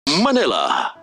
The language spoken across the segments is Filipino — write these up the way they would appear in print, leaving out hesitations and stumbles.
Manila.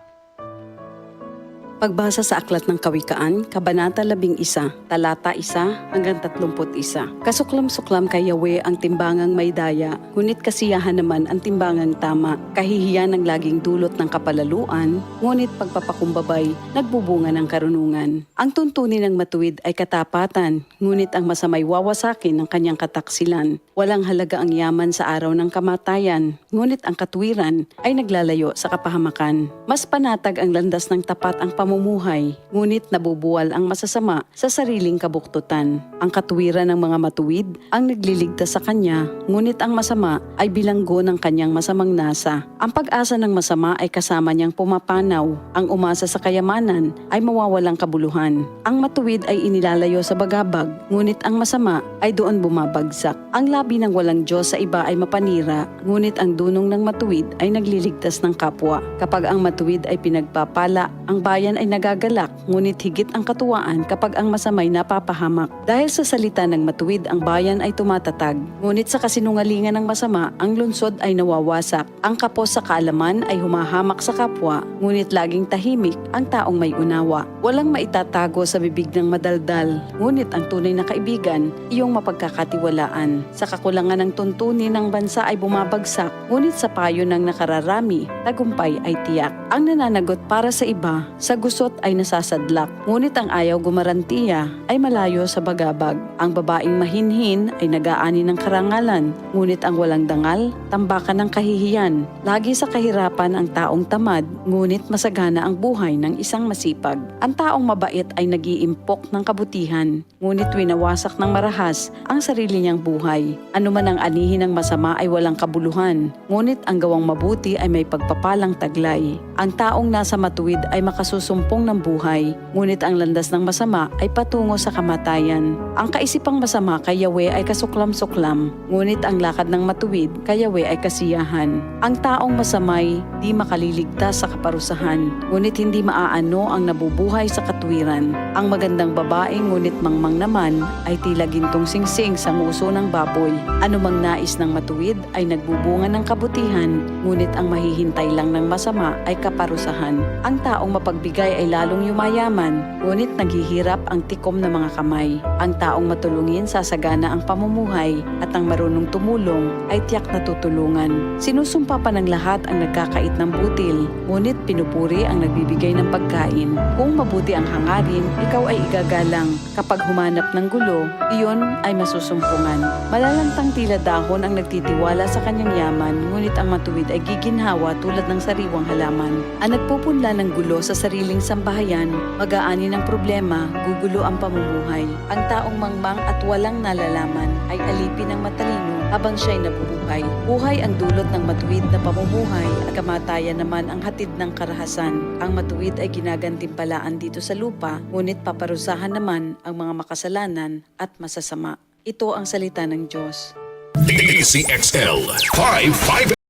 Pagbasa sa Aklat ng Kawikaan, Kabanata 11, Talata 1 hanggang 31. Kasuklam-suklam kay Yahweh ang timbangang may daya, ngunit kasiyahan naman ang timbangang tama. Kahihiyan ang laging dulot ng kapalaluan, ngunit pagpapakumbabay, nagbubunga ng karunungan. Ang tuntunin ng matuwid ay katapatan, ngunit ang masamay wawasakin ng kanyang kataksilan. Walang halaga ang yaman sa araw ng kamatayan, ngunit ang katwiran ay naglalayo sa kapahamakan. Mas panatag ang landas ng tapat ang pamumuhay, ngunit nabubuwal ang masasama sa sariling kabuktutan. Ang katwiran ng mga matuwid ang nagliligtas sa kanya, ngunit ang masama ay bilanggo ng kanyang masamang nasa. Ang pag-asa ng masama ay kasama niyang pumapanaw. Ang umasa sa kayamanan ay mawawalang kabuluhan. Ang matuwid ay inilalayo sa bagabag, ngunit ang masama ay doon bumabagsak. Ang labi ng walang Diyos sa iba ay mapanira, ngunit ang dunong ng matuwid ay nagliligtas ng kapwa. Kapag ang matuwid ay pinagpapala, ang bayan ay nagagalak, ngunit higit ang katuwaan kapag ang masamay napapahamak. Dahil sa salita ng matuwid, ang bayan ay tumatatag, ngunit sa kasinungalingan ng masama, ang lungsod ay nawawasak. Ang kapos sa kaalaman ay humahamak sa kapwa, ngunit laging tahimik ang taong may unawa. Walang maitatago sa bibig ng madaldal, ngunit ang tunay na kaibigan, iyong mapagkakatiwalaan. Sa kakulangan ng tuntunin ng bansa ay bumabagsak, ngunit sa payo ng nakararami, tagumpay ay tiyak. Ang nananagot para sa iba, sa gusot ay nasasadlak, ngunit ang ayaw gumarantiya ay malayo sa bagabag. Ang babaeng mahinhin ay nag-aani ng karangalan, ngunit ang walang dangal, tambakan ng kahihiyan. Lagi sa kahirapan ang taong tamad, ngunit masagana ang buhay ng isang masipag. Ang taong mabait ay nag-iimpok ng kabutihan, ngunit winawasak ng marahas ang sarili niyang buhay. Anuman ang anihin ng masama ay walang kabuluhan, ngunit ang gawang mabuti ay may pagpapalang taglay. Ang taong nasa matuwid ay makasusumpong ng buhay, ngunit ang landas ng masama ay patungo sa kamatayan. Ang kaisipang masama kay Yahweh ay kasuklam-suklam, ngunit ang lakad ng matuwid kay Yahweh ay kasiyahan. Ang taong masamay di makaliligtas sa kaparusahan, ngunit hindi maaano ang nabubuhay sa katwiran. Ang magandang babae ngunit mangmang naman ay tila gintong singsing sa nguso ng baboy. Anumang nais ng matuwid ay nagbubunga ng kabutihan, ngunit ang mahihintay lang ng masama ay kaparusahan. Ang taong mapagbigay ay lalong yumayaman, ngunit naghihirap ang tikom ng mga kamay. Ang taong matulungin sasagana ang pamumuhay, at ang marunong tumulong ay tiyak na tutulungan. Sinusumpa pa ng lahat ang nagkakait ng butil, ngunit pinupuri ang nagbibigay ng pagkain. Kung mabuti ang hangarin, ikaw ay igagalang. Kapag humanap ng gulo, iyon ay masusumpungan. Malalantang tila dahon ang nagtitiwala sa kanyang yaman, ngunit ang matuwid ay giginhawa tulad ng sariwang halaman. Ang nagpupunla ng gulo sa sariling sambahayan, mag-aani ng problema, gugulo ang pamumuhay. Ang taong mangmang at walang nalalaman ay alipin ng matalino habang siya'y nabubuhay. Buhay ang dulot ng matuwid na pamumuhay, at kamatayan naman ang hatid ng karahasan. Ang matuwid ay ginagantimpalaan dito sa lupa, ngunit paparusahan naman ang mga makasalanan at masasama. Ito ang salita ng Diyos. DCXL 55